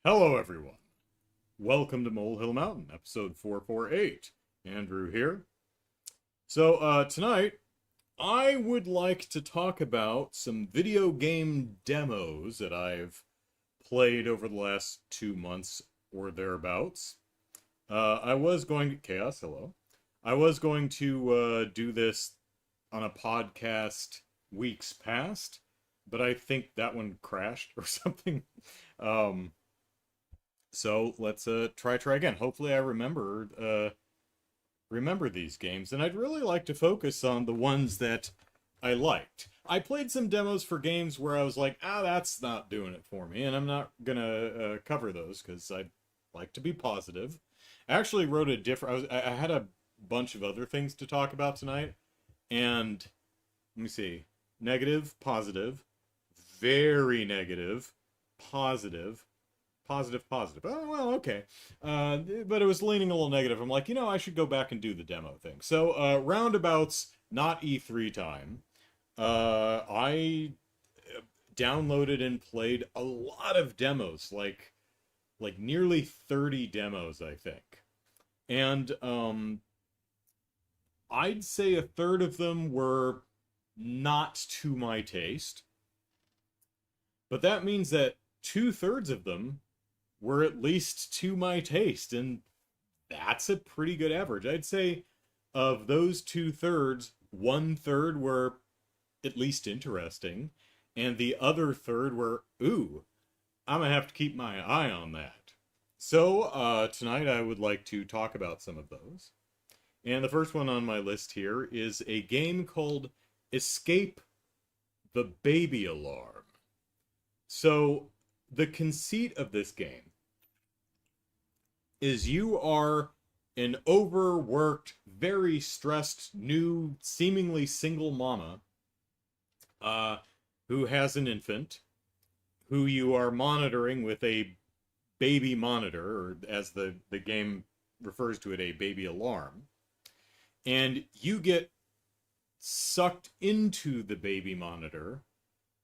Hello, everyone. Welcome to Molehill Mountain, episode 448. Andrew here. Tonight, I would like to talk about some video game demos that I've played over the last 2 months or thereabouts. I was going to... Chaos, hello. I was going to do this on a podcast weeks past, but I think that one crashed or something. So let's try again. Hopefully I remember these games, and I'd really like to focus on the ones that I liked. I played some demos for games where I was like, that's not doing it for me, and I'm not gonna cover those because I like to be positive. I actually wrote a different. I had a bunch of other things to talk about tonight, and let me see: negative, positive, very negative, positive. Positive. Oh, well, okay. But it was leaning a little negative. I'm like, I should go back and do the demo thing. So, roundabouts, not E3 time. I downloaded and played a lot of demos, like nearly 30 demos, I think. And, I'd say a third of them were not to my taste. But that means that 2/3 of them were at least to my taste, and that's a pretty good average. I'd say of those 2/3, 1/3 were at least interesting, and the other third were, ooh, I'm gonna have to keep my eye on that. So, tonight I would like to talk about some of those. And the first one on my list here is a game called Escape the Baby Alarm. So, the conceit of this game is you are an overworked, very stressed, new, seemingly single mama who has an infant who you are monitoring with a baby monitor, or as the game refers to it, a baby alarm. And you get sucked into the baby monitor,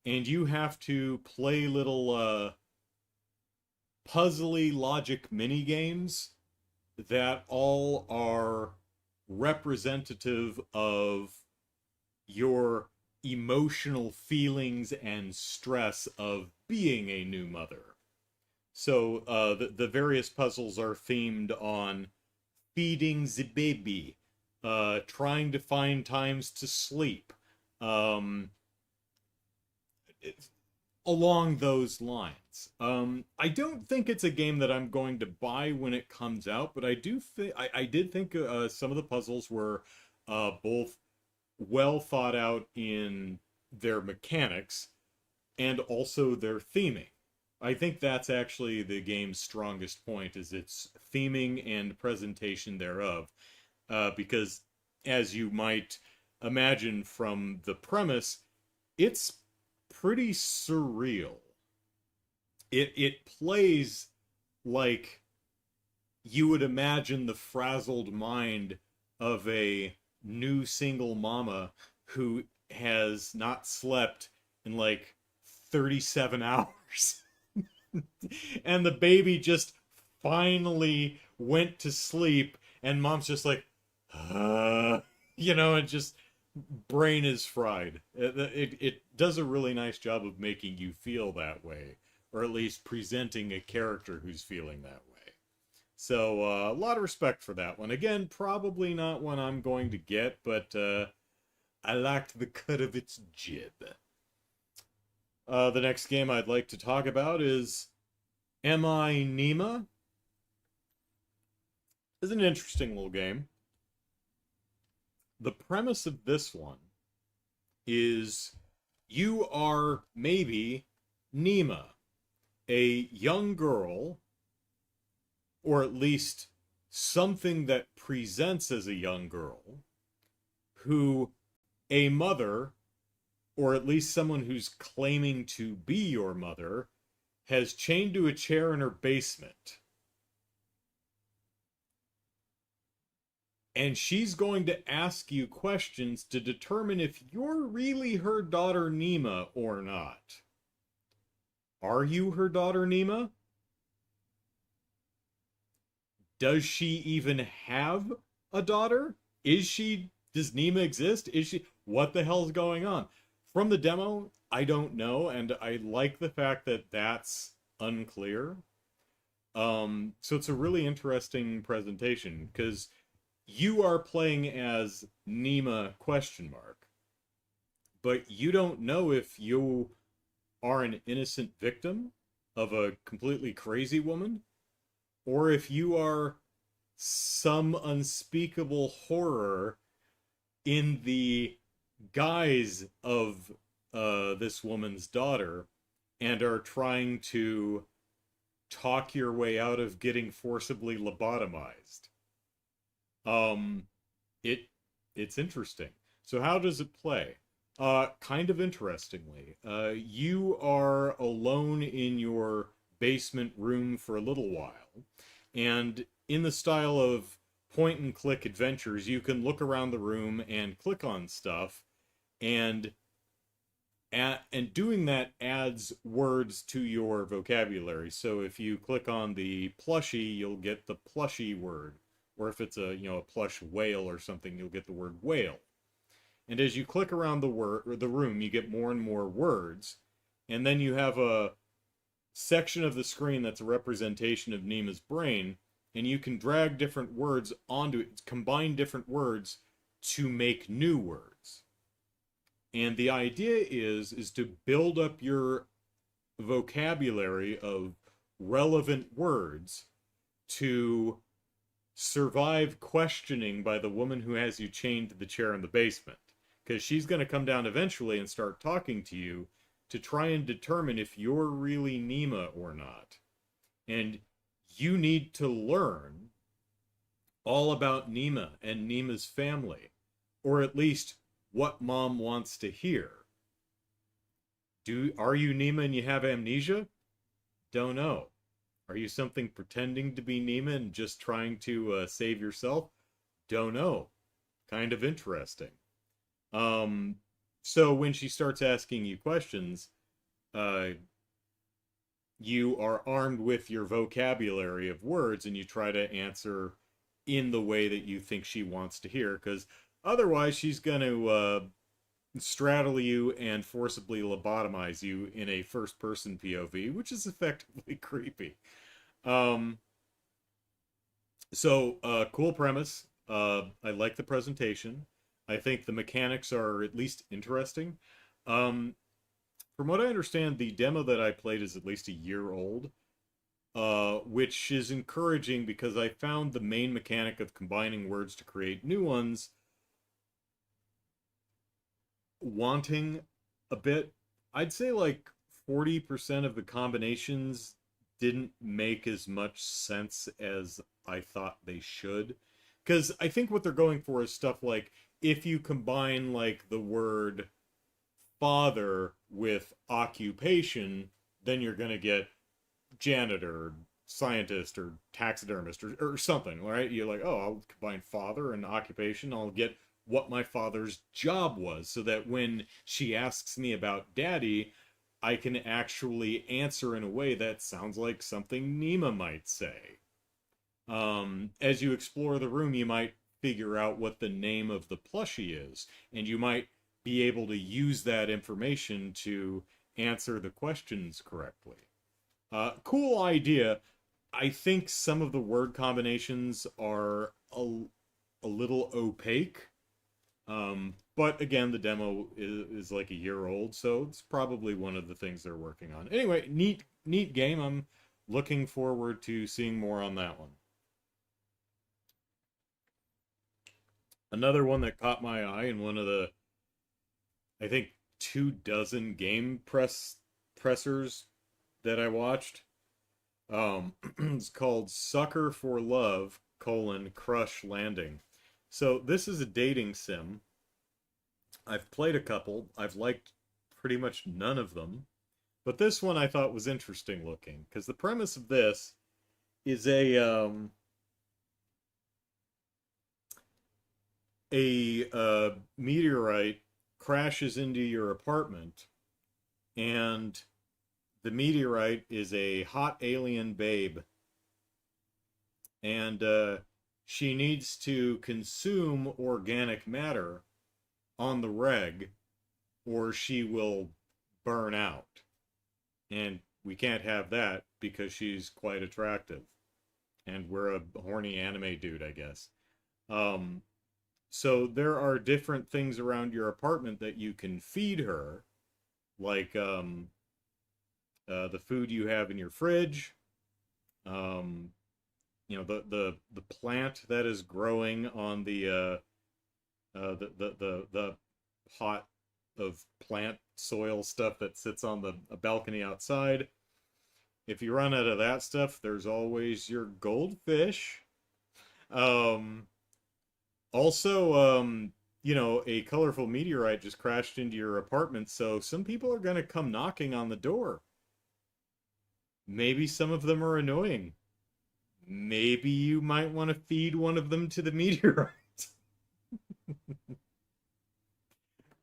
and you have to play little puzzly logic mini games that all are representative of your emotional feelings and stress of being a new mother. So the various puzzles are themed on feeding the baby, trying to find times to sleep, along those lines. I don't think it's a game that I'm going to buy when it comes out, but I did think some of the puzzles were both well thought out in their mechanics and also their theming. I think that's actually the game's strongest point, is its theming and presentation thereof, because as you might imagine from the premise, it's pretty surreal. It plays like you would imagine the frazzled mind of a new single mama who has not slept in like 37 hours. And the baby just finally went to sleep, and mom's just like, and just brain is fried. It does a really nice job of making you feel that way, or at least presenting a character who's feeling that way. So a lot of respect for that one. Again, probably not one I'm going to get, but I liked the cut of its jib. The next game I'd like to talk about is I Nima. It's an interesting little game. The premise of this one is you are maybe Nima, a young girl, or at least something that presents as a young girl, who a mother, or at least someone who's claiming to be your mother, has chained to a chair in her basement. And she's going to ask you questions to determine if you're really her daughter Nima or not. Are you her daughter Nima? does she even have a daughter? Does Nima exist? What the hell's going on? From the demo, I don't know, and I like the fact that that's unclear. So it's a really interesting presentation because you are playing as Nima question mark, but you don't know if you are an innocent victim of a completely crazy woman or if you are some unspeakable horror in the guise of this woman's daughter and are trying to talk your way out of getting forcibly lobotomized. Um, it it's interesting. So how does it play? Kind of interestingly, you are alone in your basement room for a little while, and in the style of point and click adventures, you can look around the room and click on stuff, and doing that adds words to your vocabulary. So if you click on the plushie, you'll get the plushie word, or if it's a plush whale or something, you'll get the word whale. And as you click around the room, you get more and more words, and then you have a section of the screen that's a representation of Nima's brain, and you can drag different words onto it, combine different words to make new words. And the idea is to build up your vocabulary of relevant words to survive questioning by the woman who has you chained to the chair in the basement. Because she's going to come down eventually and start talking to you to try and determine if you're really Nima or not. And you need to learn all about Nima and Nima's family, or at least what mom wants to hear. Are you Nima and you have amnesia? Don't know. Are you something pretending to be Nima and just trying to save yourself? Don't know. Kind of interesting. So when she starts asking you questions, you are armed with your vocabulary of words and you try to answer in the way that you think she wants to hear, because otherwise she's going to straddle you and forcibly lobotomize you in a first-person POV, which is effectively creepy. Cool premise. I like the presentation. I think the mechanics are at least interesting. From what I understand, the demo that I played is at least a year old, which is encouraging because I found the main mechanic of combining words to create new ones wanting a bit. I'd say like 40% of the combinations didn't make as much sense as I thought they should. Because I think what they're going for is stuff like if you combine like the word father with occupation, then you're going to get janitor, scientist, or taxidermist, or something, right? You're like, oh, I'll combine father and occupation. I'll get what my father's job was, so that when she asks me about daddy, I can actually answer in a way that sounds like something Nima might say. As you explore the room, you might figure out what the name of the plushie is, and you might be able to use that information to answer the questions correctly. Cool idea. I think some of the word combinations are a little opaque. But again, the demo is like a year old, so it's probably one of the things they're working on. Anyway, neat game. I'm looking forward to seeing more on that one. Another one that caught my eye in one of the, I think, 24 game pressers that I watched. It's called Sucker for Love, Crush Landing. So this is a dating sim. I've played a couple. I've liked pretty much none of them. But this one I thought was interesting looking, because the premise of this is a meteorite crashes into your apartment, and the meteorite is a hot alien babe, and she needs to consume organic matter on the reg, or she will burn out. And we can't have that because she's quite attractive. And we're a horny anime dude, I guess. Um, so there are different things around your apartment that you can feed her, like the food you have in your fridge, um, the plant that is growing on the pot of plant soil stuff that sits on the balcony outside. If you run out of that stuff, there's always your goldfish. Um, Also, a colorful meteorite just crashed into your apartment, so some people are going to come knocking on the door. Maybe some of them are annoying. Maybe you might want to feed one of them to the meteorite.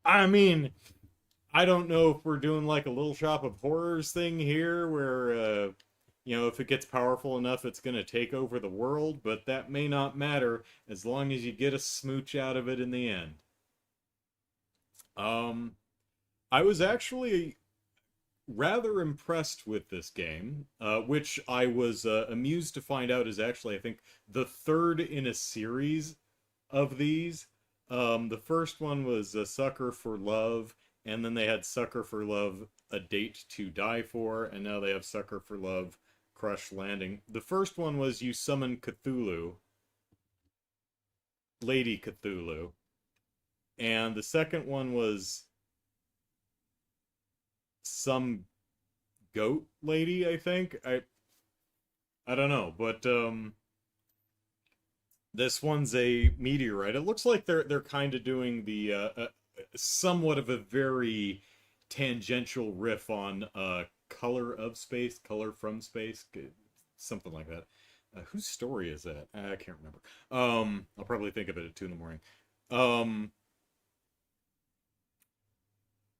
I mean, I don't know if we're doing like a little shop of horrors thing here where, if it gets powerful enough, it's going to take over the world, but that may not matter as long as you get a smooch out of it in the end. Um, I was actually rather impressed with this game, which I was amused to find out is actually, I think, the third in a series of these. The first one was a Sucker for Love, and then they had Sucker for Love, A Date to Die For, and now they have Sucker for Love, Crush Landing. The first one was you summon Cthulhu, Lady Cthulhu, and the second one was some goat lady, I think. I don't know, but this one's a meteorite. It looks like they're kind of doing the somewhat of a very tangential riff on Color of Space, Color from Space, something like that. Whose story is that? I can't remember. I'll probably think of it at 2 in the morning. Um,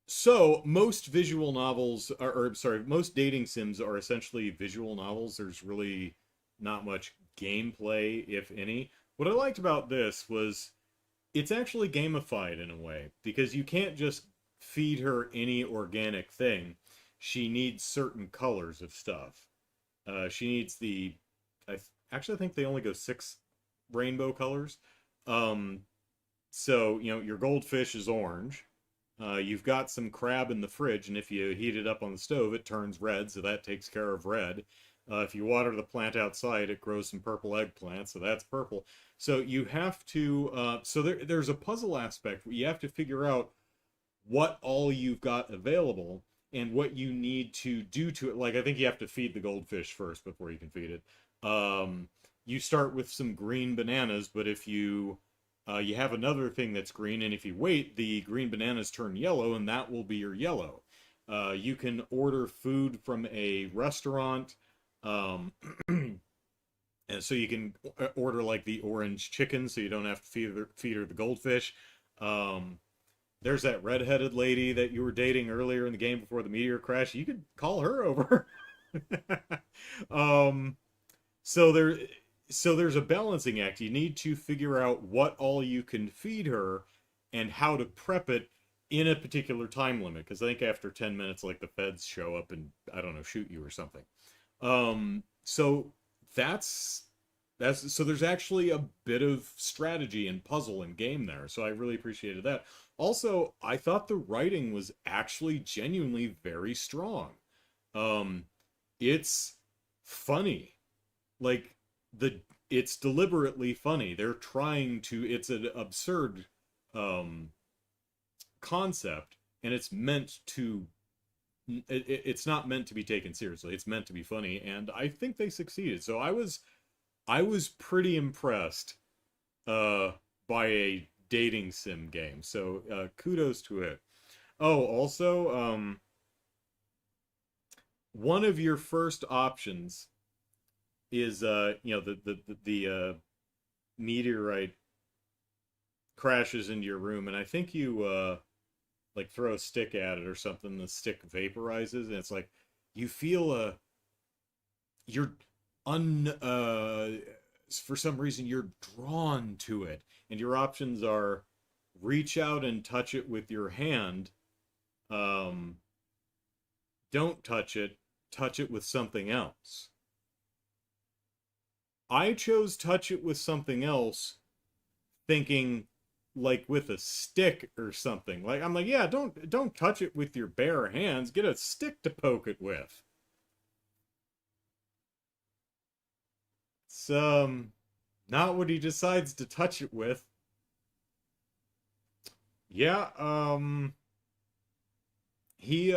so most visual novels, or sorry, most dating sims are essentially visual novels. There's really not much gameplay, if any. What I liked about this was it's actually gamified in a way because you can't just feed her any organic thing. She needs certain colors of stuff. She needs actually I think they only go 6 rainbow colors. Um, so your goldfish is orange. You've got some crab in the fridge, and if you heat it up on the stove, it turns red, so that takes care of red. If you water the plant outside, it grows some purple eggplant, so that's purple. So you have to, there's a puzzle aspect where you have to figure out what all you've got available and what you need to do to it. Like, I think you have to feed the goldfish first before you can feed it. You start with some green bananas, but if you have another thing that's green, and if you wait, the green bananas turn yellow, and that will be your yellow. You can order food from a restaurant, um, and so you can order like the orange chicken, so you don't have to feed her the goldfish. Um, there's that redheaded lady that you were dating earlier in the game before the meteor crash. You could call her over. um, so there, so there's a balancing act. You need to figure out what all you can feed her and how to prep it in a particular time limit. Because I think after 10 minutes, like the feds show up and I don't know, shoot you or something. So that's so there's actually a bit of strategy and puzzle and game there. So I really appreciated that. Also, I thought the writing was actually genuinely very strong. Um, it's funny, like the it's deliberately funny. They're trying to. It's an absurd um, concept, and it's not meant to be taken seriously. It's meant to be funny, and I think they succeeded. So I was pretty impressed uh, by a dating sim game. So kudos to it. Oh, also, one of your first options is the meteorite crashes into your room, and I think you like throw a stick at it or something. The stick vaporizes, and it's like you feel you're un for some reason you're drawn to it, and your options are reach out and touch it with your hand, um, don't touch it with something else. I chose touch it with something else, thinking like with a stick or something. Like I'm like, yeah, don't touch it with your bare hands. Get a stick to poke it with. It's not what he decides to touch it with. Yeah, he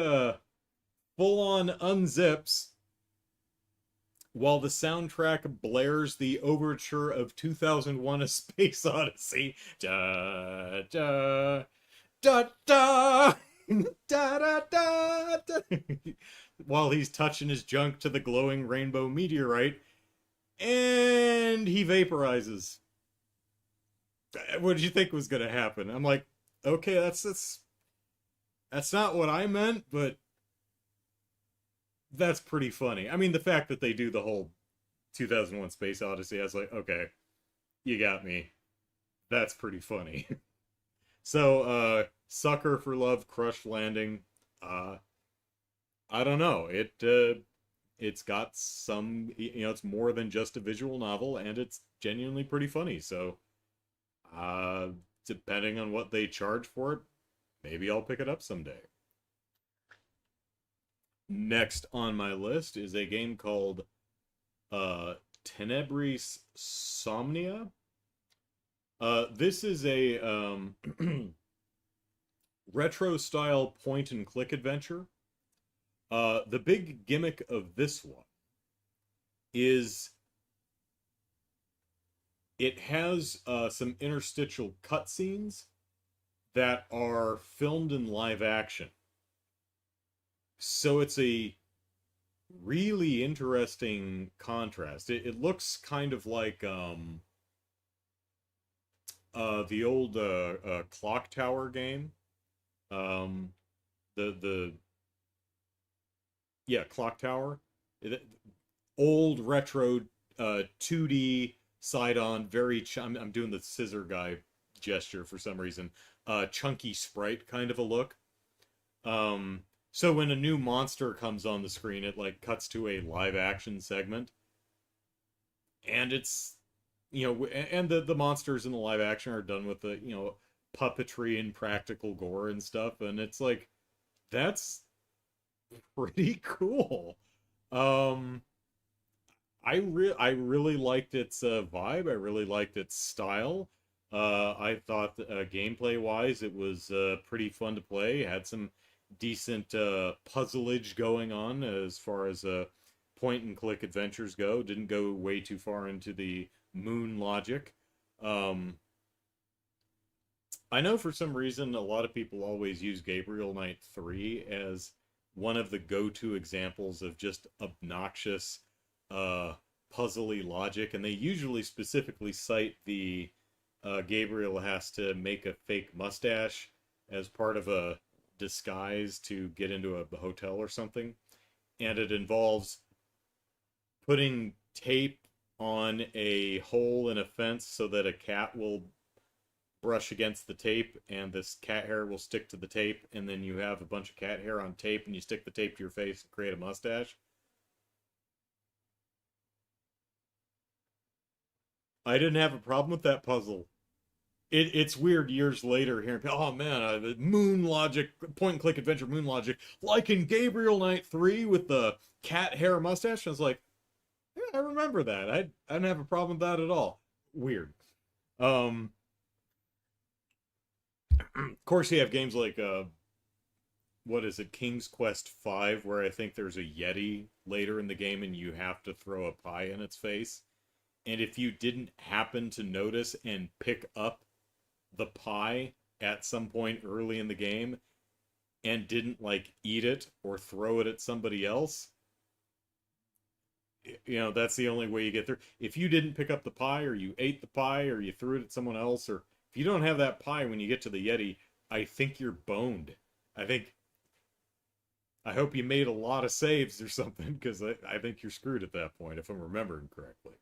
full on unzips while the soundtrack blares the overture of 2001: A Space Odyssey. Da da da da da da da, da. While he's touching his junk to the glowing rainbow meteorite, and he vaporizes. What did you think was gonna happen? I'm like, okay, that's not what I meant, but that's pretty funny. I mean, the fact that they do the whole 2001 Space Odyssey, I was like, okay, you got me. That's pretty funny. So, Sucker for Love, Crush Landing. Uh, I don't know. It's got some, it's more than just a visual novel, and it's genuinely pretty funny. So, uh, depending on what they charge for it, maybe I'll pick it up someday. Next on my list is a game called uh, Tenebris Somnia. This is a retro style point and click adventure. The big gimmick of this one is it has some interstitial cutscenes that are filmed in live action. So it's a really interesting contrast. It looks kind of like the old Clock Tower game. Um, the yeah, Clock Tower. Old retro 2D side on very I'm doing the scissor guy gesture for some reason. Chunky sprite kind of a look. So when a new monster comes on the screen, it like cuts to a live action segment, and it's and the monsters in the live action are done with the puppetry and practical gore and stuff, and it's like that's pretty cool. Um, I really liked its vibe. I really liked its style. I thought gameplay wise, it was pretty fun to play. It had some decent puzzleage going on as far as point and click adventures go. Didn't go way too far into the moon logic. Um, I know for some reason a lot of people always use Gabriel Knight 3 as one of the go-to examples of just obnoxious uh puzzly logic, and they usually specifically cite the Gabriel has to make a fake mustache as part of a disguise to get into a hotel or something, and it involves putting tape on a hole in a fence so that a cat will brush against the tape and this cat hair will stick to the tape, and then you have a bunch of cat hair on tape and you stick the tape to your face and create a mustache. I didn't have a problem with that puzzle. It's weird years later hearing, oh man, the moon logic, point and click adventure moon logic, like in Gabriel Knight 3 with the cat hair mustache. I was like, yeah, I remember that. I didn't have a problem with that at all. Weird. Um, of course, you have games like what is it, King's Quest 5, where I think there's a Yeti later in the game and you have to throw a pie in its face. And if you didn't happen to notice and pick up the pie at some point early in the game and didn't like eat it or throw it at somebody else, that's the only way you get through. If you didn't pick up the pie, or you ate the pie, or you threw it at someone else, or if you don't have that pie when you get to the Yeti, I think you're boned. I hope you made a lot of saves or something, because I think you're screwed at that point, if I'm remembering correctly.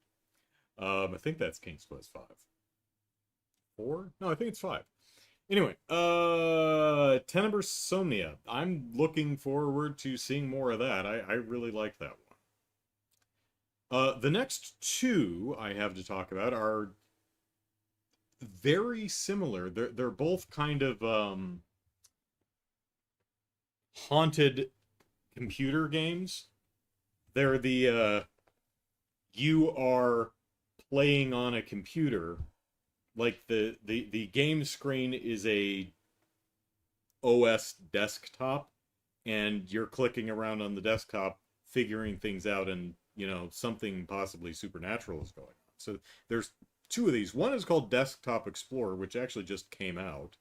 I think that's King's Quest 5. 4? No, I think it's 5. Anyway, Tenebris Somnia. I'm looking forward to seeing more of that. I really like that one. The next two I have to talk about are very similar. They're both kind of haunted computer games. They're the you are playing on a computer, like the game screen is a OS desktop, and you're clicking around on the desktop figuring things out, and something possibly supernatural is going on. So there's two of these. One is called Desktop Explorer, which actually just came out.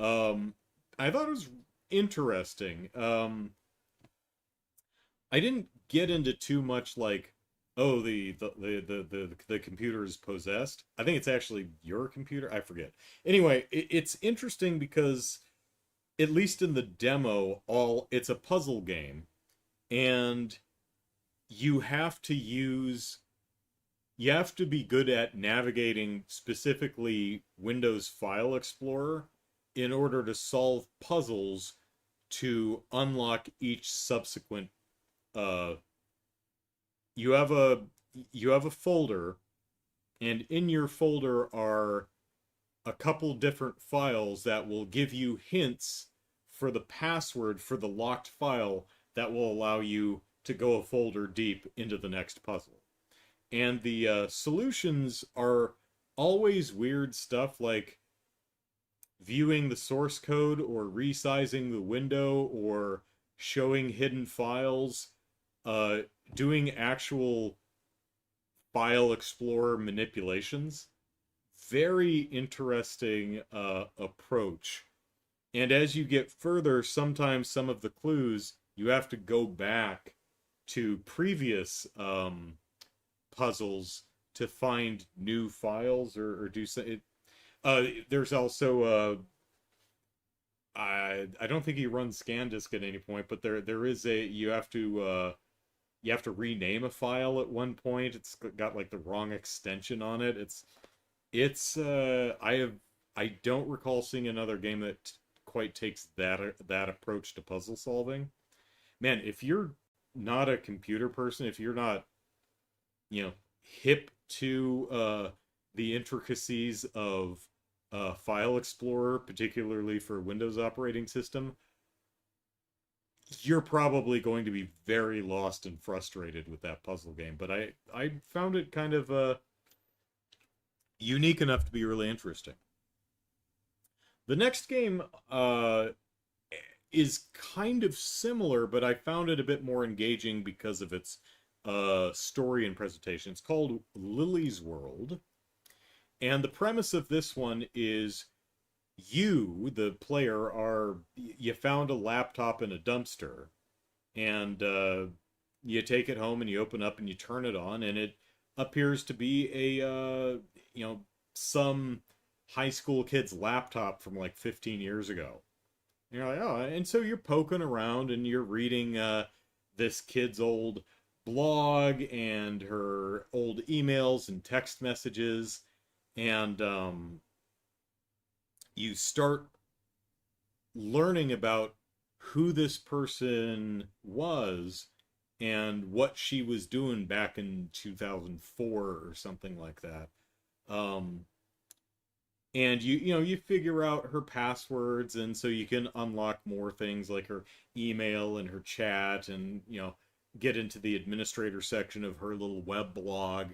I thought it was interesting. I didn't get into too much like, oh, the computer is possessed. I think it's actually your computer. I forget. Anyway, it's interesting because at least in the demo, all it's a puzzle game, and you have to use you have to be good at navigating specifically Windows File Explorer in order to solve puzzles to unlock each subsequent uh you have a you have a folder, and in your folder are a couple different files that will give you hints for the password for the locked file that will allow you to go a folder deep into the next puzzle. And the solutions are always weird stuff like viewing the source code or resizing the window or showing hidden files, uh, doing actual file explorer manipulations. Very interesting approach. And as you get further, sometimes some of the clues you have to go back to previous puzzles to find new files or do so. There's also I don't think he runs ScanDisk at any point, but there is a you have to rename a file at one point. It's got like the wrong extension on it. I don't recall seeing another game that quite takes that approach to puzzle solving. Man, if you're not a computer person, if you're not, hip to the intricacies of File Explorer, particularly for Windows operating system, you're probably going to be very lost and frustrated with that puzzle game. But I found it kind of unique enough to be really interesting. The next game is kind of similar, but I found it a bit more engaging because of its story and presentation. It's called Lily's World. And the premise of this one is you, the player, you found a laptop in a dumpster, and you take it home and you open up and you turn it on, and it appears to be some high school kid's laptop from like 15 years ago. And you're like, oh, and so you're poking around and you're reading this kid's old blog and her old emails and text messages, and you start learning about who this person was and what she was doing back in 2004 or something like that. And you figure out her passwords, and so you can unlock more things like her email and her chat, and get into the administrator section of her little web blog,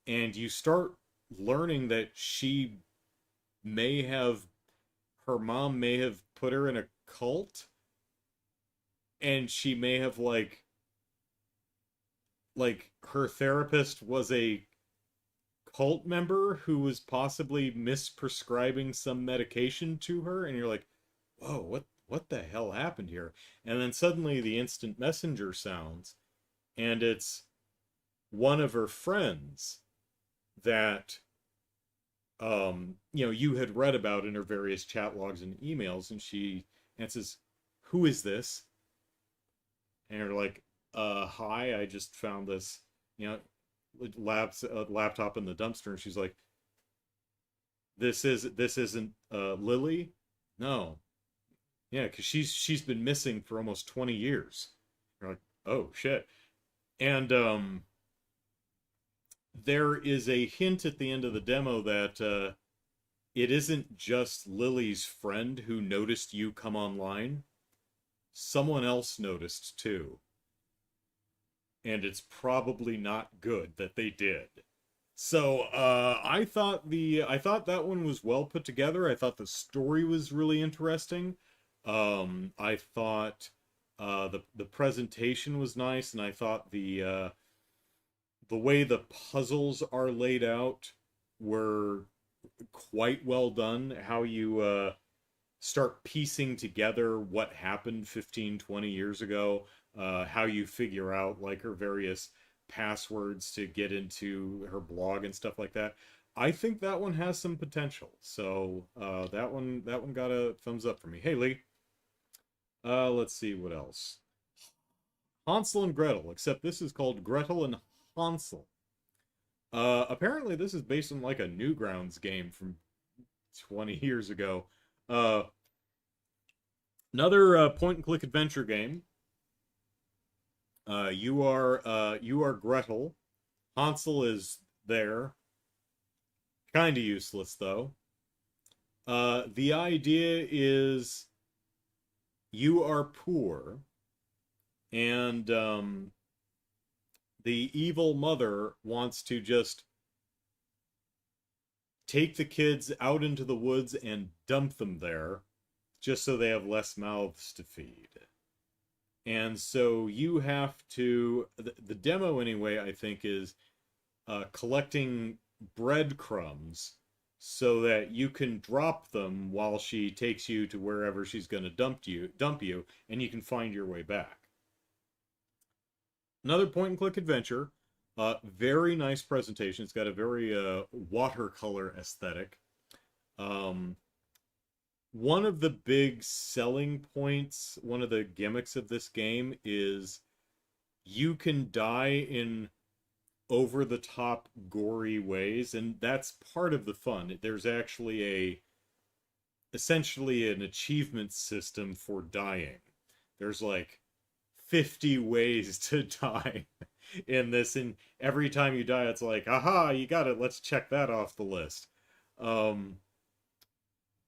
and you start learning that her mom may have put her in a cult, and she may have like her therapist was a cult member who was possibly misprescribing some medication to her, and you're like, whoa, what the hell happened here? And then suddenly the instant messenger sounds, and it's one of her friends that you had read about in her various chat logs and emails, and she says, who is this? And you're like, hi, I just found this, laptop in the dumpster, and she's like, this isn't Lily? No. Yeah, because she's been missing for almost 20 years. You're like, oh shit. And there is a hint at the end of the demo that it isn't just Lily's friend who noticed you come online. Someone else noticed too. And it's probably not good that they did. So I thought that one was well put together. I thought the story was really interesting. I thought the presentation was nice, and I thought the way the puzzles are laid out were quite well done. How you start piecing together what happened 15, 20 years ago, how you figure out like her various passwords to get into her blog and stuff like that. I think that one has some potential. So that one got a thumbs up for me. Hey Lee. Let's see what else. Hansel and Gretel, except this is called Gretel and Hansel. Apparently this is based on like a Newgrounds game from 20 years ago. Another point and click adventure game. You are Gretel. Hansel is there. Kinda useless though. The idea is you are poor, and the evil mother wants to just take the kids out into the woods and dump them there just so they have less mouths to feed. And so you have to, the demo anyway, I think, is collecting breadcrumbs so that you can drop them while she takes you to wherever she's going to dump you, and you can find your way back. Another point and click adventure. Very nice presentation. It's got a very watercolor aesthetic. One of the big selling points, one of the gimmicks of this game is you can die in over-the-top gory ways, and that's part of the fun. There's actually essentially an achievement system for dying. There's like 50 ways to die in this, and every time you die it's like, aha, you got it, let's check that off the list.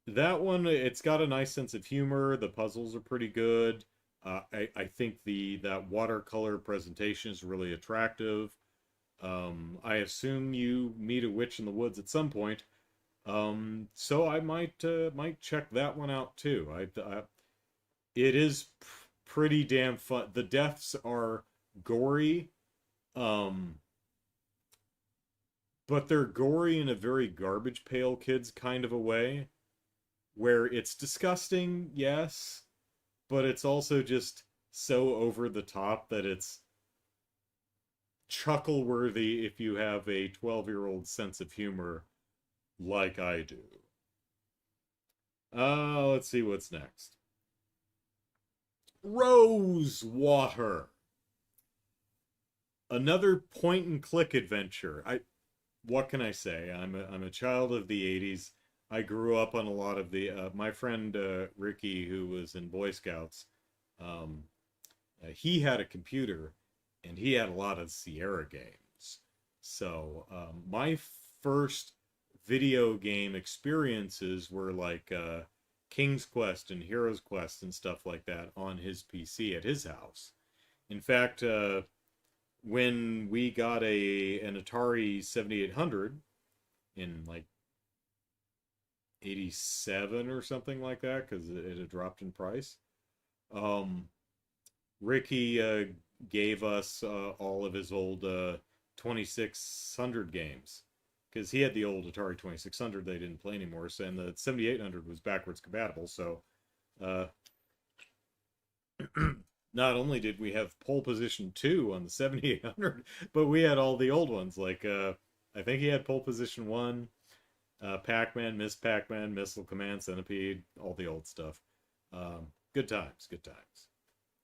That one, it's got a nice sense of humor. The puzzles are pretty good. I think that watercolor presentation is really attractive. I assume you meet a witch in the woods at some point. So I might check that one out too. It is pretty damn fun. The deaths are gory, but they're gory in a very Garbage Pail Kids kind of a way, where it's disgusting, yes, but it's also just so over the top that it's chuckle worthy if you have a 12-year-old sense of humor like I do. Let's see what's next. Rosewater. Another point and click adventure. What can I say? I'm a child of the 80s. I grew up on a lot of the my friend Ricky, who was in Boy Scouts, he had a computer and he had a lot of Sierra games. So my first video game experiences were like King's Quest and Hero's Quest and stuff like that on his PC at his house. In fact, when we got an Atari 7800 in like 87 or something like that, because it had dropped in price, Ricky gave us all of his old 2600 games, because he had the old Atari 2600 they didn't play anymore, so, and the 7800 was backwards compatible, so not only did we have Pole Position 2 on the 7800, but we had all the old ones, like I think he had Pole Position 1, Pac-Man, Miss Pac-Man, Missile Command, Centipede, all the old stuff. Good times, good times.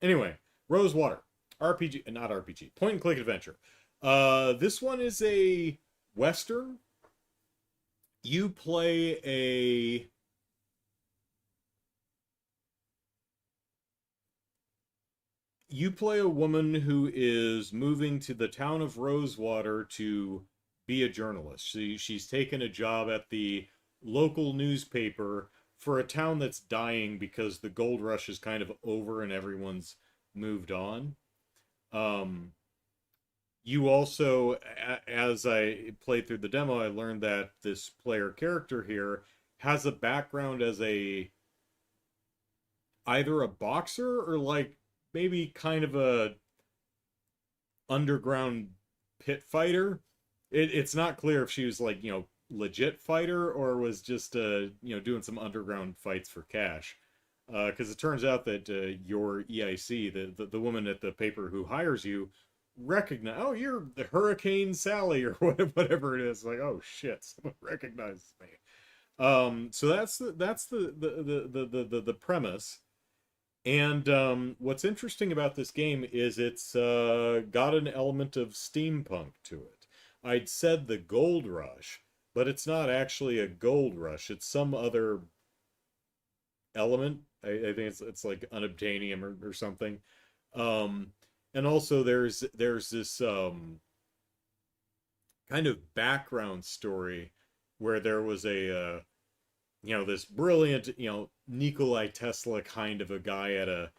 Anyway, Rosewater. RPG, not RPG, point and click adventure. This one is a Western. You play a you play a woman who is moving to the town of Rosewater to be a journalist. She's taken a job at the local newspaper for a town that's dying because the gold rush is kind of over and everyone's moved on. Um, you also, as I played through the demo, I learned that this player character here has a background as a either a boxer or like maybe kind of a underground pit fighter. It's not clear if she was like, legit fighter or was just doing some underground fights for cash. Because it turns out that your EIC, the woman at the paper who hires you, recognize, oh, you're the Hurricane Sally or whatever it is. Like, oh shit, someone recognizes me. So that's the premise. And what's interesting about this game is it's got an element of steampunk to it. I'd said the gold rush, but it's not actually a gold rush. It's some other element. I think it's like unobtainium or something. Um, and also there's this kind of background story where there was a this brilliant, Nikolai Tesla kind of a guy at a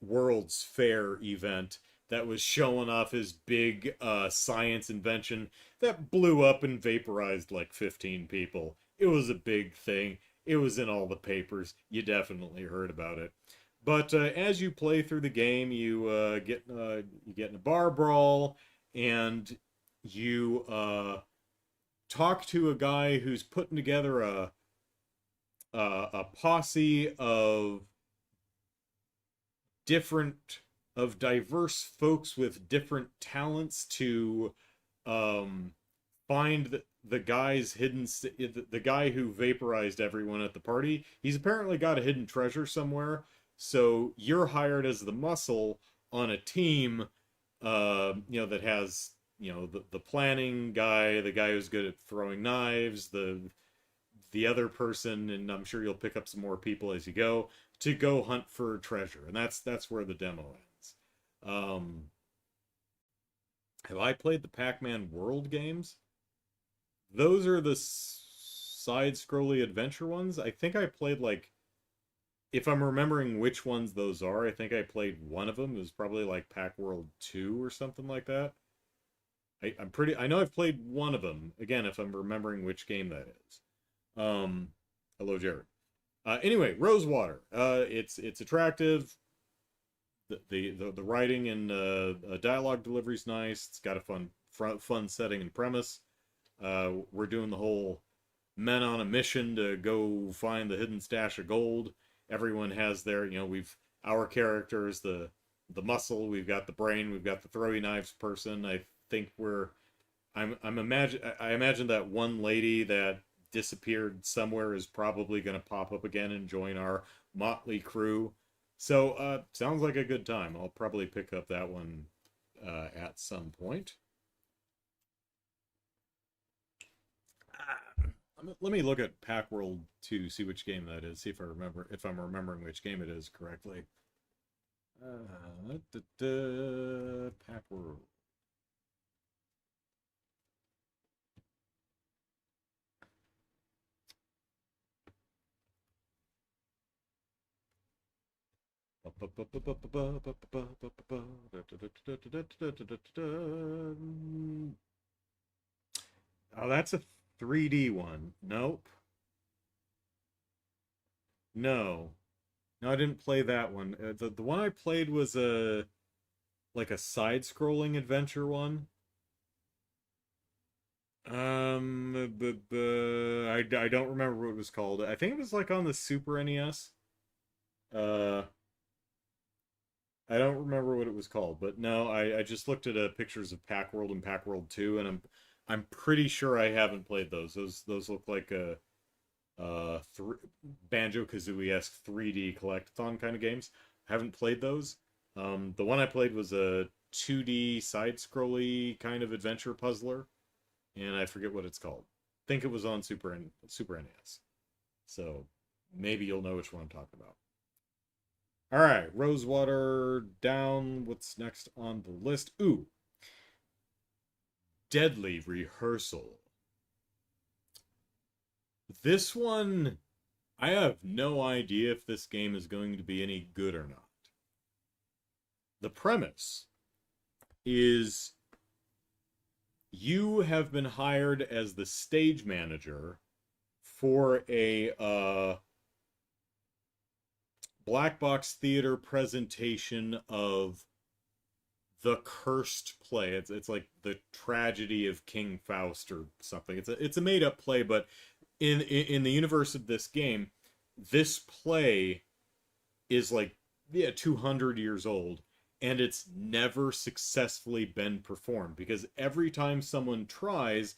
World's Fair event that was showing off his big science invention that blew up and vaporized like 15 people. It was a big thing. It was in all the papers. You definitely heard about it. But as you play through the game, you get in a bar brawl, and you talk to a guy who's putting together a posse different diverse folks with different talents to um, find the guy's the guy who vaporized everyone at the party. He's apparently got a hidden treasure somewhere. So you're hired as the muscle on a team, that has the planning guy, the guy who's good at throwing knives, the other person, and I'm sure you'll pick up some more people as you go to go hunt for treasure, and that's where the demo ends. Um, have I played the Pac-Man World games? Those are the side-scrolly adventure ones. I think I played like, if I'm remembering which ones those are, I think I played one of them. It was probably like Pac World 2 or something like that. I know I've played one of them. Again, if I'm remembering which game that is. Hello, Jared. Anyway, Rosewater. It's attractive. The writing and dialogue delivery is nice. It's got a fun setting and premise. We're doing the whole men on a mission to go find the hidden stash of gold. Everyone has their, our characters, the muscle, we've got the brain, we've got the throwing knives person. I think I imagine that one lady that disappeared somewhere is probably going to pop up again and join our motley crew. So, sounds like a good time. I'll probably pick up that one at some point. Let me look at Pack World 2, see which game that is, see if I'm remembering which game it is correctly. Pack World. Oh, that's a 3D one. Nope. No. No, I didn't play that one. The one I played was a like a side-scrolling adventure one. I don't remember what it was called. I think it was like on the Super NES. Uh, I don't remember what it was called, but no, I just looked at pictures of Pack World and Pack World 2, and I'm pretty sure I haven't played those. Those look like a Banjo Kazooie esque 3D collectathon kind of games. I haven't played those. The one I played was a 2D side-scrolly kind of adventure puzzler, and I forget what it's called. I think it was on Super NES. So maybe you'll know which one I'm talking about. All right, Rosewater down. What's next on the list? Ooh, Deadly Rehearsal. This one, I have no idea if this game is going to be any good or not. The premise is you have been hired as the stage manager for a black box theater presentation of the cursed play. It's like the tragedy of King Faust or something. It's a made up play, but in the universe of this game, this play is like 200 years old, and it's never successfully been performed because every time someone tries,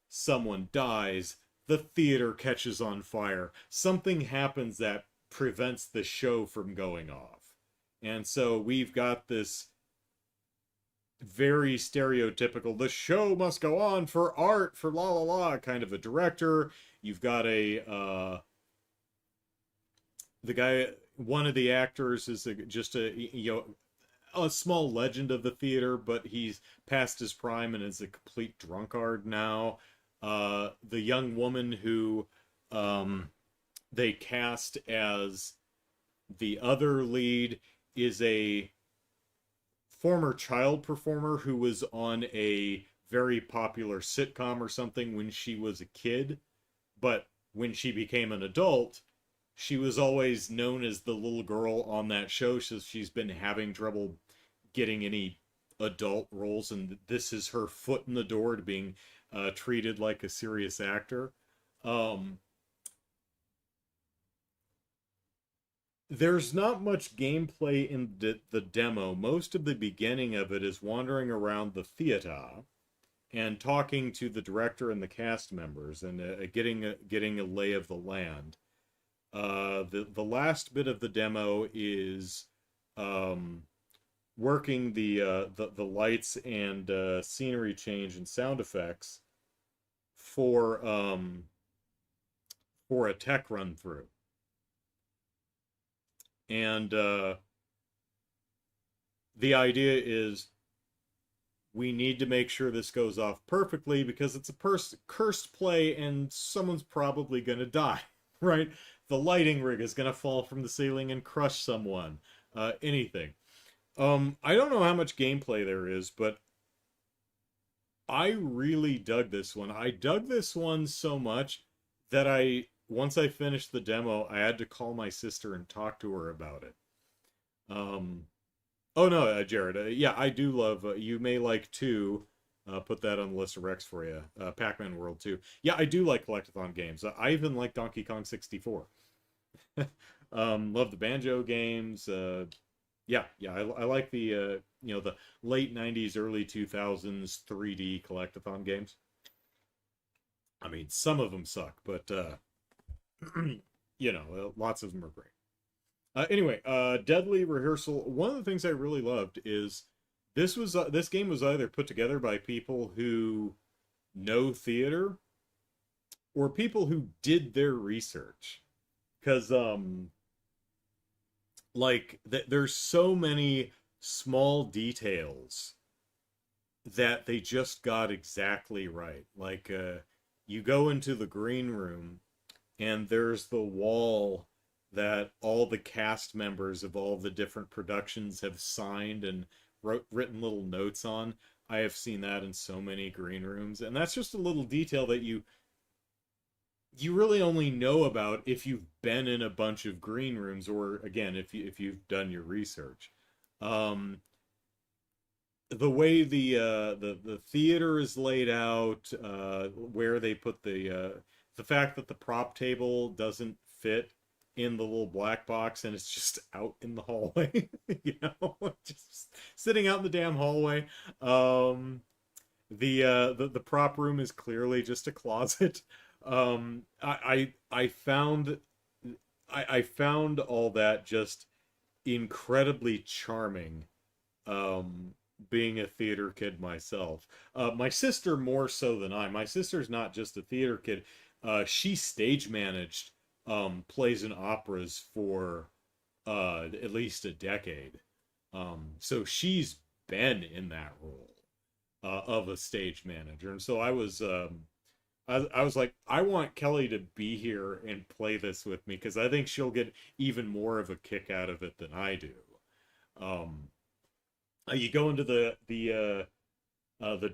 someone dies, the theater catches on fire, something happens that prevents the show from going off. And so we've got this very stereotypical, the show must go on for art, for la la la, kind of a director. You've got the guy, one of the actors is just a small legend of the theater, but he's past his prime and is a complete drunkard now. The young woman who they cast as the other lead is a former child performer who was on a very popular sitcom or something when she was a kid, but when she became an adult, she was always known as the little girl on that show, so she's been having trouble getting any adult roles, and this is her foot in the door to being treated like a serious actor. There's not much gameplay in the demo. Most of the beginning of it is wandering around the theater and talking to the director and the cast members and getting a lay of the land. The last bit of the demo is working the lights and scenery change and sound effects for a tech run through. And the idea is we need to make sure this goes off perfectly because it's a cursed play and someone's probably going to die, right? The lighting rig is going to fall from the ceiling and crush someone. Anything. I don't know how much gameplay there is, but I really dug this one. I dug this one so much that once I finished the demo, I had to call my sister and talk to her about it. Oh no, Jared, yeah, I do love, you may like 2, put that on the list of Rex for you, Pac-Man World 2. Yeah, I do like collectathon games. I even like Donkey Kong 64. Love the Banjo games. Yeah, I like the, the late 90s, early 2000s 3D collectathon games. I mean, some of them suck, but, lots of them are great. Anyway, Deadly Rehearsal. One of the things I really loved is this game was either put together by people who know theater or people who did their research, because there's so many small details that they just got exactly right. Like you go into the green room and there's the wall that all the cast members of all the different productions have signed and written little notes on. I have seen that in so many green rooms, and that's just a little detail that you really only know about if you've been in a bunch of green rooms, or again, if you've done your research. The way the theater is laid out, where they put the fact that the prop table doesn't fit in the little black box and it's just out in the hallway, just sitting out in the damn hallway. The prop room is clearly just a closet. I found all that just incredibly charming. being a theater kid myself. My sister more so than I. My sister's not just a theater kid. She stage managed plays and operas for at least a decade. So she's been in that role of a stage manager, and so I was like, I want Kelly to be here and play this with me because I think she'll get even more of a kick out of it than I do. Um, you go into the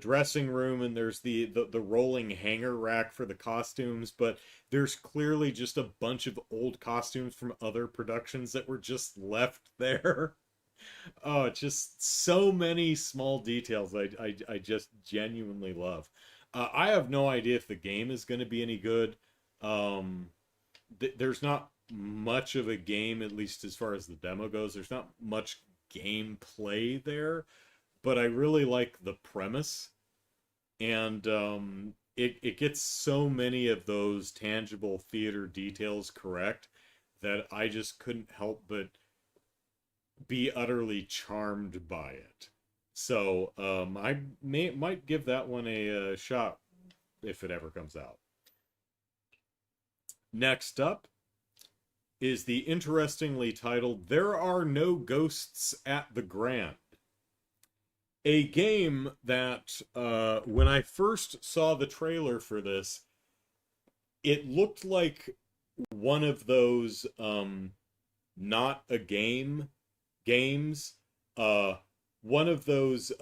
dressing room and there's the rolling hanger rack for the costumes, but there's clearly just a bunch of old costumes from other productions that were just left there. Oh, just so many small details I just genuinely love. I have no idea if the game is going to be any good. Um, there's not much of a game, at least as far as the demo goes. There's not much gameplay there, but I really like the premise, and it gets so many of those tangible theater details correct that I just couldn't help but be utterly charmed by it. So I might give that one a, shot if it ever comes out. Next up is the interestingly titled "There Are No Ghosts at the Grand." A game that, when I first saw the trailer for this, it looked like one of those not a game games. One of those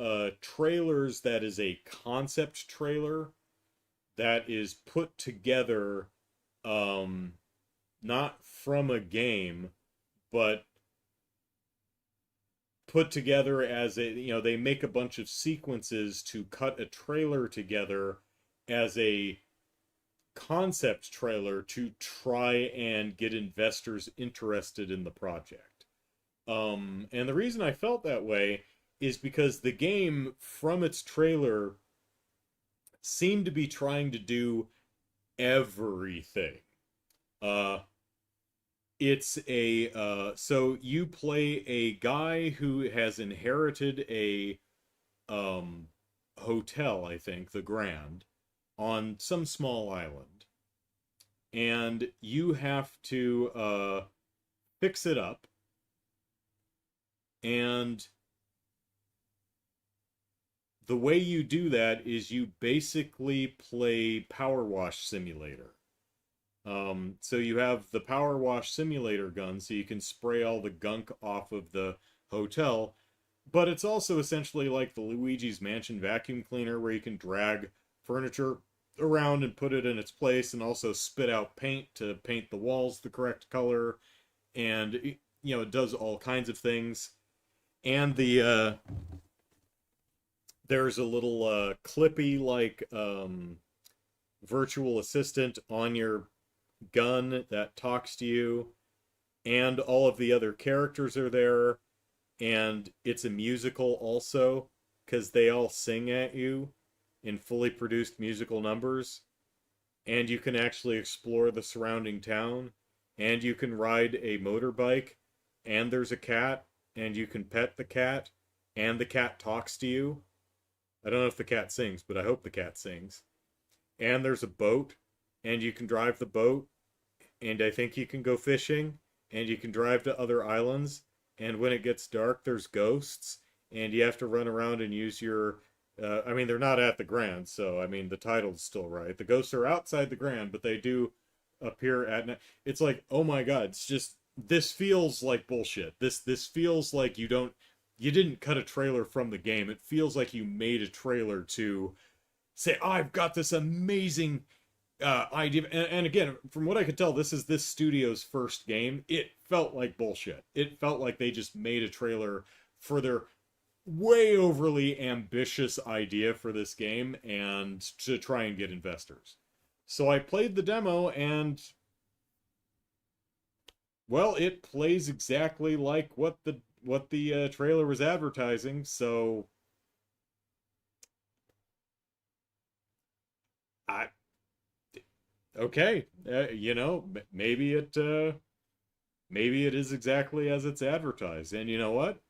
trailers that is a concept trailer that is put together, not from a game, but put together as a, they make a bunch of sequences to cut a trailer together as a concept trailer to try and get investors interested in the project. And the reason I felt that way is because the game, from its trailer, seemed to be trying to do everything. Uh, it's a so you play a guy who has inherited a hotel, I think, the Grand, on some small island, and you have to fix it up, and the way you do that is you basically play Power Wash Simulator. So you have the Power Wash Simulator gun, so you can spray all the gunk off of the hotel, but it's also essentially like the Luigi's Mansion vacuum cleaner, where you can drag furniture around and put it in its place, and also spit out paint to paint the walls the correct color, and it does all kinds of things. And there's a little clippy like virtual assistant on your gun that talks to you, and all of the other characters are there, and it's a musical also because they all sing at you in fully produced musical numbers, and you can actually explore the surrounding town, and you can ride a motorbike, and there's a cat, and you can pet the cat, and the cat talks to you. I don't know if the cat sings, but I hope the cat sings. And there's a boat, and you can drive the boat, and I think you can go fishing, and you can drive to other islands, and when it gets dark, there's ghosts, and you have to run around and use your... I mean, they're not at the Grand, so, I mean, the title's still right. The ghosts are outside the Grand, but they do appear at night. It's like, oh my god, it's just... This feels like bullshit. This feels like you didn't cut a trailer from the game. It feels like you made a trailer to say, oh, I've got this amazing idea. And again, from what I could tell, this is this studio's first game. It felt like bullshit. It felt like they just made a trailer for their way overly ambitious idea for this game and to try and get investors. So I played the demo, and well, it plays exactly like what the trailer was advertising. So I okay, maybe it is exactly as it's advertised. And you know what?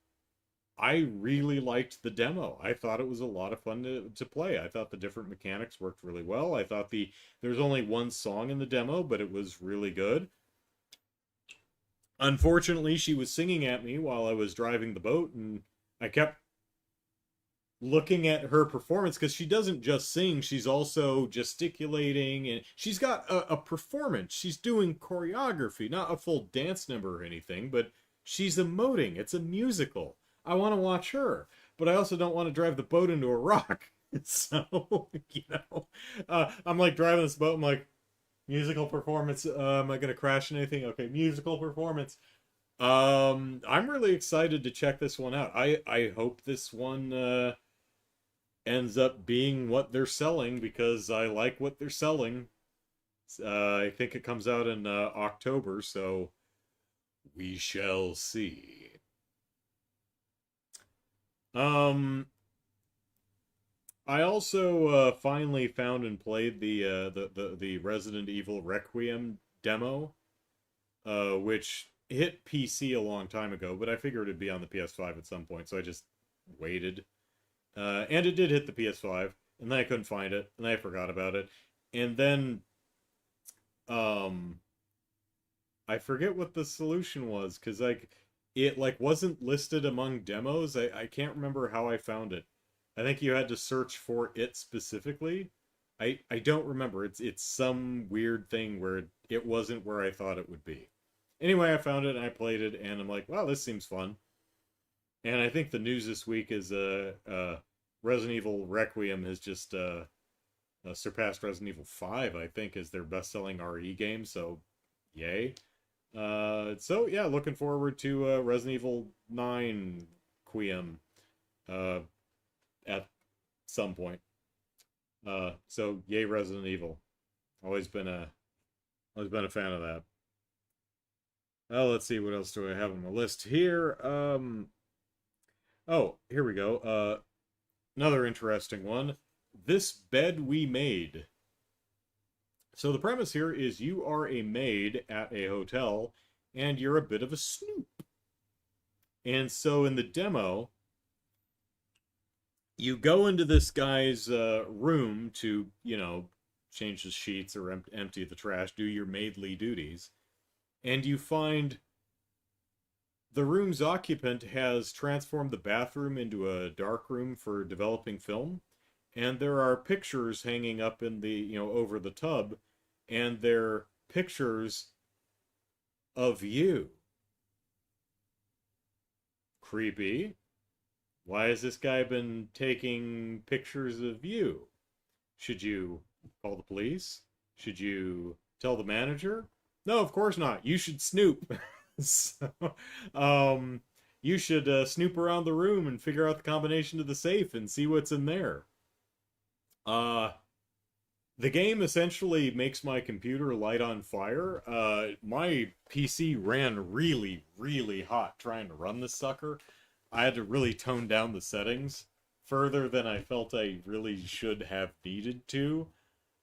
I really liked the demo. I thought it was a lot of fun to play. I thought the different mechanics worked really well. I thought there's only one song in the demo, but it was really good. Unfortunately, she was singing at me while I was driving the boat, and I kept looking at her performance because she doesn't just sing, she's also gesticulating, and she's got a performance. She's doing choreography, not a full dance number or anything, but she's emoting. It's a musical. I want to watch her, but I also don't want to drive the boat into a rock. So, I'm like driving this boat. I'm like, musical performance. Am I going to crash anything? Okay, musical performance. I'm really excited to check this one out. I hope this one ends up being what they're selling because I like what they're selling. I think it comes out in October, so we shall see. I also finally found and played the Resident Evil Requiem demo, which hit PC a long time ago, but I figured it'd be on the PS5 at some point, so I just waited. And it did hit the PS5, and then I couldn't find it, and then I forgot about it. And then, um, I forget what the solution was, because, like, it, like, wasn't listed among demos. I can't remember how I found it. I think you had to search for it specifically. I don't remember. It's some weird thing where it wasn't where I thought it would be. Anyway, I found it, and I played it, and I'm like, wow, this seems fun. And I think the news this week is Resident Evil Requiem has just surpassed Resident Evil 5, I think, as their best-selling RE game, so yay. So yeah, looking forward to Resident Evil 9 Quiem at some point. So yay Resident Evil. Always been a fan of that. Oh, let's see, what else do I have on the list here? Oh, here we go. Another interesting one. This Bed We Made. So the premise here is you are a maid at a hotel, and you're a bit of a snoop. And so in the demo, you go into this guy's room to, change the sheets or empty the trash, do your maidly duties, and you find the room's occupant has transformed the bathroom into a dark room for developing film, and there are pictures hanging up in the, over the tub, and they're pictures of you. Creepy. Why has this guy been taking pictures of you? Should you call the police? Should you tell the manager? No, of course not. You should snoop. So, you should snoop around the room and figure out the combination to the safe and see what's in there. The game essentially makes my computer light on fire. My PC ran really, really hot trying to run this sucker. I had to really tone down the settings further than I felt I really should have needed to.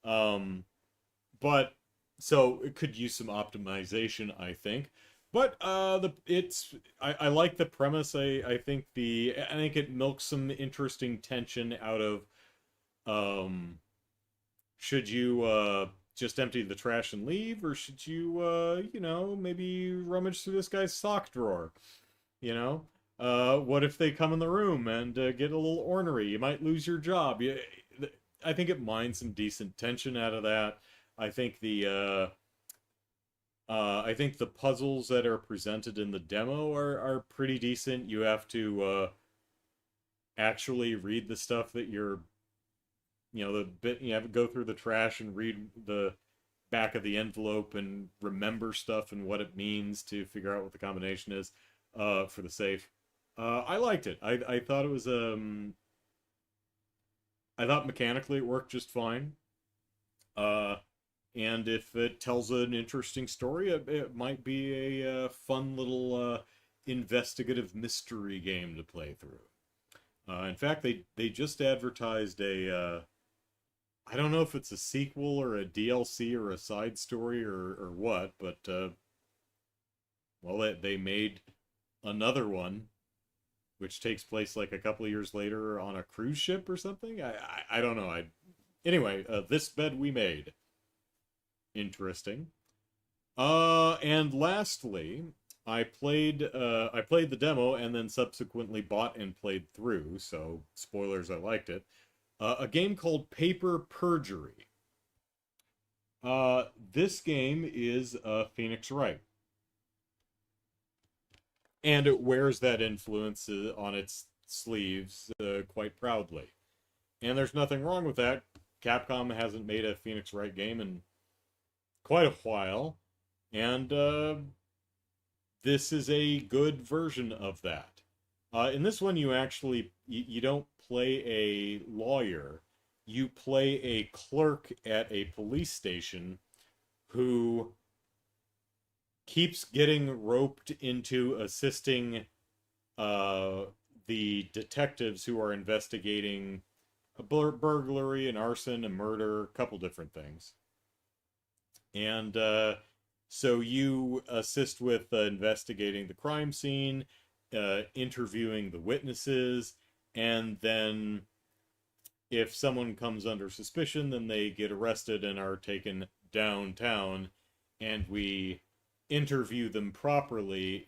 But so it could use some optimization, I think. But I like the premise. I think it milks some interesting tension out of should you just empty the trash and leave, or should you maybe rummage through this guy's sock drawer? What if they come in the room and get a little ornery? You might lose your job. I think it mines some decent tension out of that. I think the puzzles that are presented in the demo are pretty decent. You have to actually read the stuff that the bit you have to go through the trash and read the back of the envelope and remember stuff and what it means to figure out what the combination is for the safe. I liked it. I thought it was I thought mechanically it worked just fine. And if it tells an interesting story, it might be a fun little investigative mystery game to play through. In fact, they just advertised I don't know if it's a sequel or a DLC or a side story or what, but well, they made another one which takes place like a couple of years later on a cruise ship or something. I don't know. Anyway, This Bed We Made. Interesting. And lastly, I played the demo and then subsequently bought and played through. So spoilers, I liked it. A game called Paper Perjury. This game is Phoenix Wright, and it wears that influence on its sleeves quite proudly. And there's nothing wrong with that. Capcom hasn't made a Phoenix Wright game in quite a while, and this is a good version of that. In this one, you don't play a lawyer. You play a clerk at a police station who keeps getting roped into assisting the detectives who are investigating a burglary, an arson, a murder, a couple different things. And so you assist with investigating the crime scene, interviewing the witnesses, and then if someone comes under suspicion, then they get arrested and are taken downtown, and we interview them properly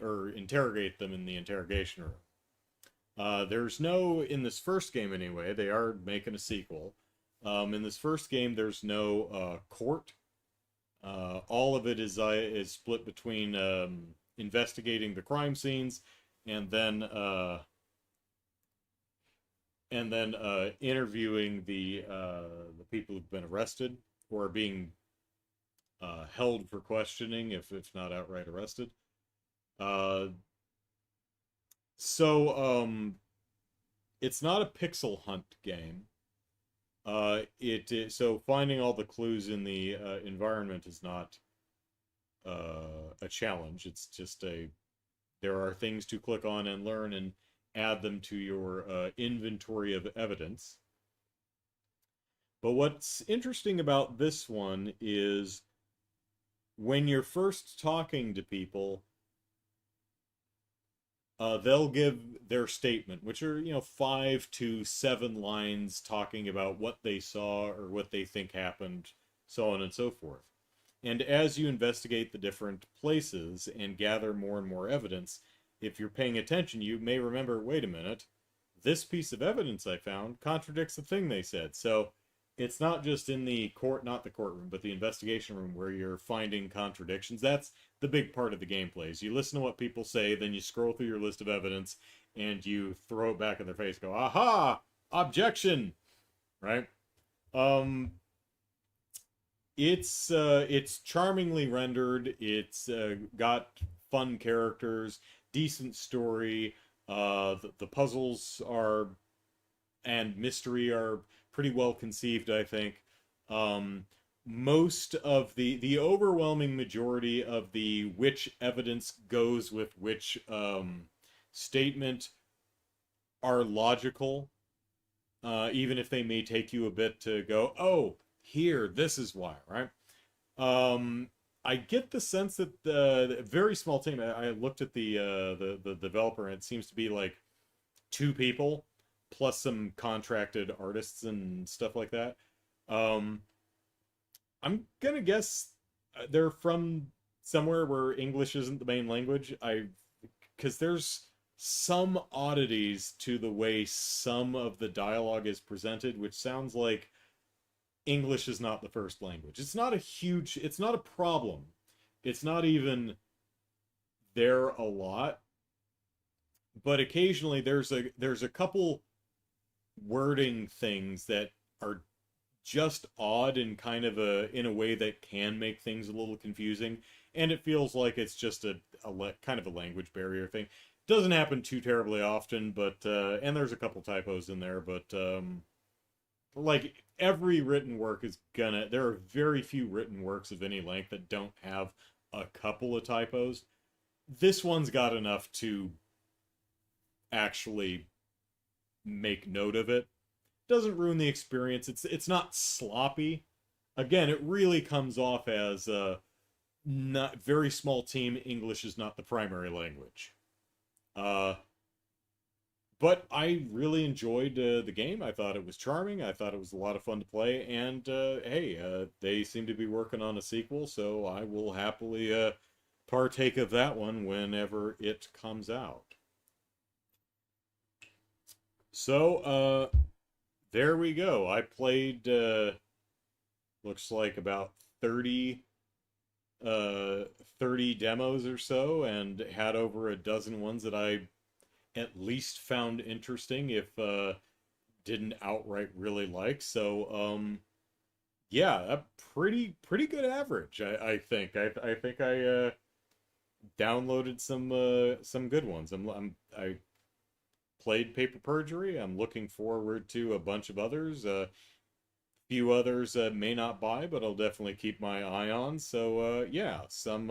or interrogate them in the interrogation room. There's no, in this first game anyway, they are making a sequel. In this first game, there's no court. All of it is split between investigating the crime scenes and then interviewing the people who've been arrested or are being held for questioning if not outright arrested. So it's not a pixel hunt game. So finding all the clues in the environment is not a challenge. It's just there are things to click on and learn and add them to your inventory of evidence. But what's interesting about this one is when you're first talking to people, they'll give their statement, which are, 5 to 7 lines talking about what they saw or what they think happened, so on and so forth. And as you investigate the different places and gather more and more evidence, if you're paying attention, you may remember, wait a minute, this piece of evidence I found contradicts the thing they said. So it's not just in the not the courtroom, but the investigation room where you're finding contradictions. That's the big part of the gameplay. Is you listen to what people say, then you scroll through your list of evidence, and you throw it back in their face, go, aha, objection, right? It's charmingly rendered. It's got fun characters, decent story. The puzzles and mystery are pretty well conceived, I think. Most of the overwhelming majority of the which evidence goes with which statement are logical, even if they may take you a bit to go, oh, here, this is why, right? I get the sense that the very small team. I looked at the developer, and it seems to be like 2 people plus some contracted artists and stuff like that. I'm gonna guess they're from somewhere where English isn't the main language. Because there's some oddities to the way some of the dialogue is presented, which sounds like English is not the first language. It's not a problem. It's not even there a lot. But occasionally there's a couple wording things that are just odd and kind of in a way that can make things a little confusing, and it feels like it's just a kind of a language barrier thing. Doesn't happen too terribly often, but and there's a couple typos in there, but like every written work there are very few written works of any length that don't have a couple of typos. This one's got enough to actually make note of it. Doesn't ruin the experience. It's not sloppy. Again, it really comes off as not very small team. English is not the primary language. but I really enjoyed the game. I thought it was charming. I thought it was a lot of fun to play. And hey, they seem to be working on a sequel, so I will happily partake of that one whenever it comes out. So there we go. I played looks like about 30 uh 30 demos or so, and had over a dozen ones that I at least found interesting, if didn't outright really like. So yeah, a pretty good average, I think. I think I downloaded some good ones. I played Paper Perjury. I'm looking forward to a bunch of others. Few others may not buy, but I'll definitely keep my eye on. So yeah, some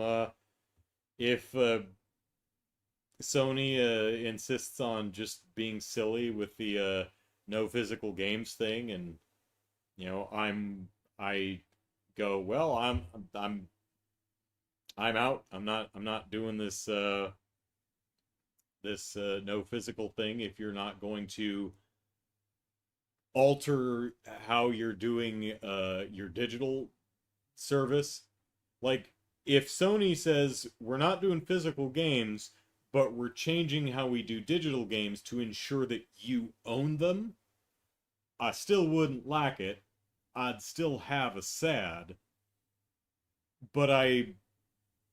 if Sony insists on just being silly with the no physical games thing, and I go, well, I'm I'm out. I'm not doing this no physical thing if you're not going to alter how you're doing your digital service. Like, if Sony says we're not doing physical games, but we're changing how we do digital games to ensure that you own them, I still wouldn't like it. I'd still have a sad, but I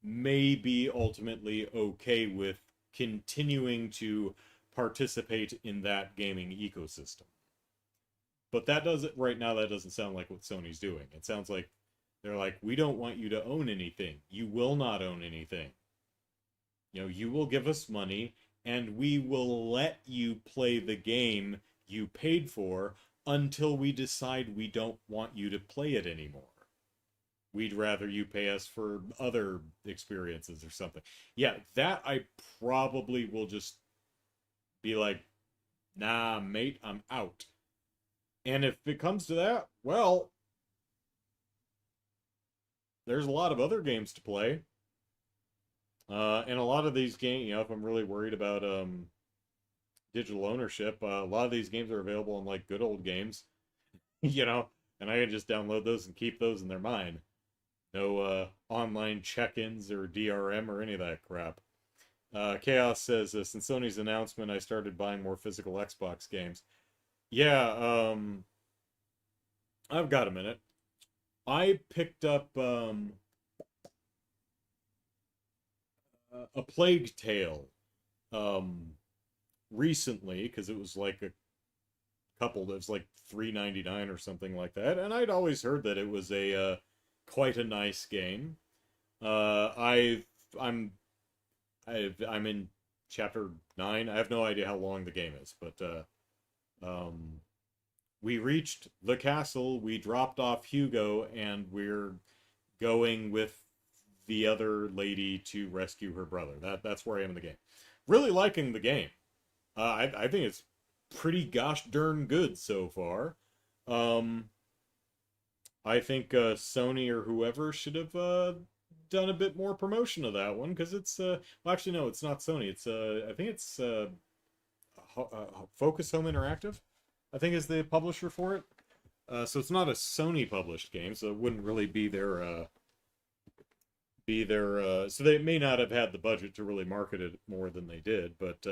may be ultimately okay with continuing to participate in that gaming ecosystem. But that doesn't, right now, that doesn't sound like what Sony's doing. It sounds like they're like, we don't want you to own anything. You will not own anything. You will give us money, and we will let you play the game you paid for until we decide we don't want you to play it anymore. We'd rather you pay us for other experiences or something. Yeah, that I probably will just be like, nah, mate, I'm out. And if it comes to that, well, there's a lot of other games to play. And a lot of these games, if I'm really worried about digital ownership, a lot of these games are available on like good old games, and I can just download those and keep those, and they're mine. No online check-ins or DRM or any of that crap. Chaos says, since Sony's announcement, I started buying more physical Xbox games. Yeah, I've got a minute. I picked up a Plague Tale um, recently, because it was like a couple. It was like $3.99 or something like that, and I'd always heard that it was a quite a nice game. I've I'm I'm in chapter 9. I have no idea how long the game is, but we reached the castle. We dropped off Hugo, and we're going with the other lady to rescue her brother. That's where I am in the game. Really liking the game. I think it's pretty gosh darn good so far. Um, I think Sony or whoever should have done a bit more promotion of that one, because it's well, actually, no, it's not Sony. It's I think it's Focus Home Interactive, I think, is the publisher for it. So it's not a Sony published game, so it wouldn't really be their so they may not have had the budget to really market it more than they did. But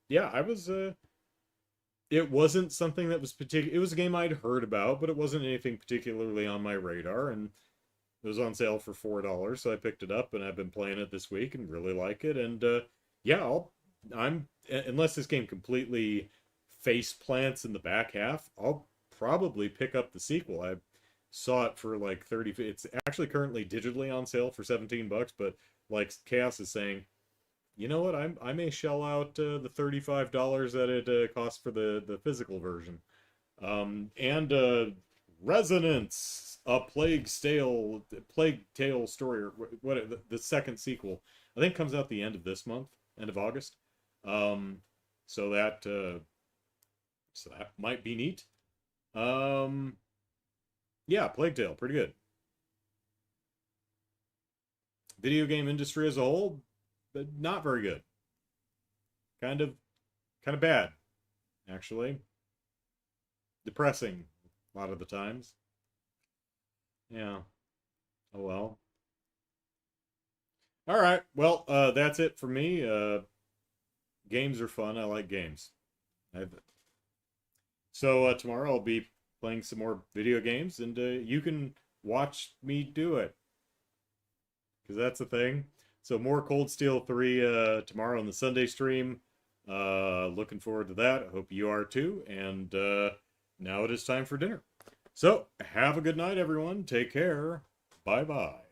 yeah, I was it wasn't something that was particular. It was a game I'd heard about, but it wasn't anything particularly on my radar, and it was on sale for $4, so I picked it up, and I've been playing it this week and really like it. And yeah, I'm unless this game completely face plants in the back half, I'll probably pick up the sequel. I saw it for like 30. It's actually currently digitally on sale for $17, but like Chaos is saying, you know what? I may shell out the $35 that it costs for the physical version. And Resonance, a Plague Tale story, or what the second sequel, I think comes out the end of this month, end of August. Um, so that might be neat. Um, yeah, Plague Tale, pretty good. Video game industry as a whole, but not very good. Kind of, kind of bad. actually. Depressing a lot of the times. Yeah. Oh well. All right. Well, that's it for me. Games are fun. I like games. I've... So tomorrow I'll be playing some more video games, and you can watch me do it because that's the thing. So more Cold Steel 3 tomorrow on the Sunday stream. Looking forward to that. I hope you are too. And now it is time for dinner. So have a good night, everyone. Take care. Bye bye.